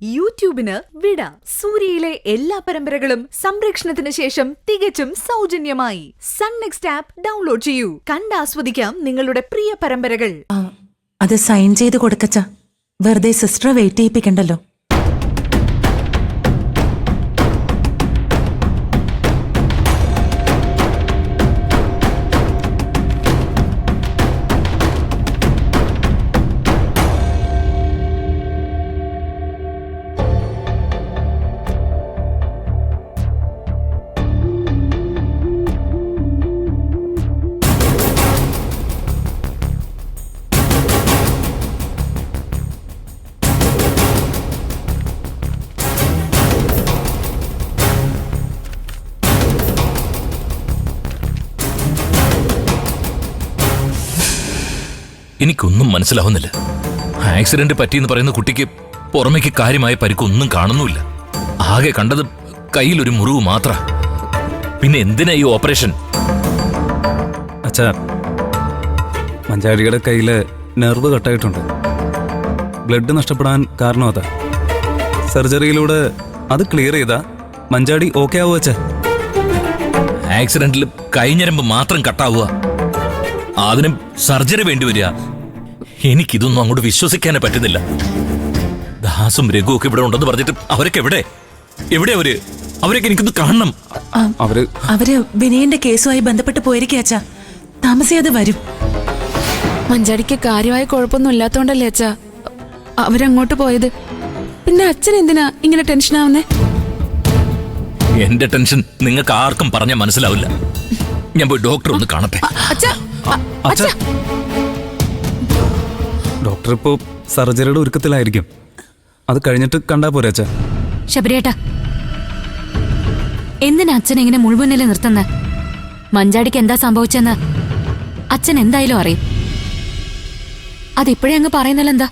യൂട്യൂബിന് വിട. സൂര്യയിലെ എല്ലാ പരമ്പരകളും സംരക്ഷണത്തിന് ശേഷം തികച്ചും സൗജന്യമായി സൺ നെക്സ്റ്റ് ആപ്പ് ഡൗൺലോഡ് ചെയ്യൂ. കണ്ടാസ്വദിക്കാം നിങ്ങളുടെ പ്രിയ പരമ്പരകൾ. അത് സൈൻ ചെയ്ത് കൊടുക്കച്ച. വെറുതെ സിസ്റ്റർ വെയിറ്റ് ചെയ്യിപ്പിക്കണ്ടല്ലോ. എനിക്കൊന്നും മനസ്സിലാവുന്നില്ല. ആക്സിഡന്റ് പറ്റിയെന്ന് പറയുന്ന കുട്ടിക്ക് പുറമേക്ക് കാര്യമായ പരിക്കൊന്നും കാണുന്നുമില്ല. ആകെ കണ്ടത് കയ്യിലൊരു മുറിവ് മാത്ര. പിന്നെ എന്തിനാ ഈ ഓപ്പറേഷൻ? അച്ഛാ, മഞ്ചാടിയുടെ കയ്യില് നെർവ് കട്ടായിട്ടുണ്ട്. ബ്ലഡ് നഷ്ടപ്പെടാൻ കാരണം അതാ. സർജറിയിലൂടെ അത് ക്ലിയർ ചെയ്താ മഞ്ചാടി ഓക്കെ ആവുക. അച്ഛാ, ആക്സിഡന്റിൽ കൈഞ്ഞരമ്പ് മാത്രം കട്ടാവുക, അതിനും സർജറി വേണ്ടി വരിക. എനിക്കിതൊന്നും അങ്ങോട്ട് വിശ്വസിക്കാനേ പറ്റുന്നില്ല. ദാസും രഘു ഒക്കെ ഇവിടെ ഉണ്ടെന്ന് പറഞ്ഞിട്ട് അവരൊക്കെ എവിടെ? അവരൊക്കെ എനിക്കൊന്ന് കാണണം. അവര് വിനയന്റെ കേസുമായി ബന്ധപ്പെട്ട് പോയിരിക്കുക അച്ഛാ. താമസിയാതെ വരും. മഞ്ചാടിക്ക് കാര്യമായ കുഴപ്പമൊന്നും ഇല്ലാത്തോണ്ടല്ലേ അച്ഛാ അവരങ്ങോട്ട് പോയത്. പിന്നെ അച്ഛൻ എന്തിനാ ഇങ്ങനെ ടെൻഷൻ ആവുന്നേ? എന്റെ ടെൻഷൻ നിങ്ങൾക്ക് ആർക്കും പറഞ്ഞാൽ മനസ്സിലാവില്ല. ഞാൻ പോയി ഡോക്ടർ ഒന്ന് കാണട്ടെ. ഡോക്ടർ ഇപ്പോ സർജറിയുടെ ഒരുക്കത്തിലായിരിക്കും. അത് കഴിഞ്ഞിട്ട് കണ്ടാ പോരെ അച്ഛാ. ശബരിയേട്ടാ, എന്തിനാ അച്ഛൻ ഇങ്ങനെ മുൾമുന്നിൽ നിർത്തുന്ന? മഞ്ചാടിക്ക് എന്താ സംഭവിച്ചെന്ന് അച്ഛൻ എന്തായാലും അറിയും. അതിപ്പോഴേ അങ്ങ് പറയുന്നില്ല എന്താ?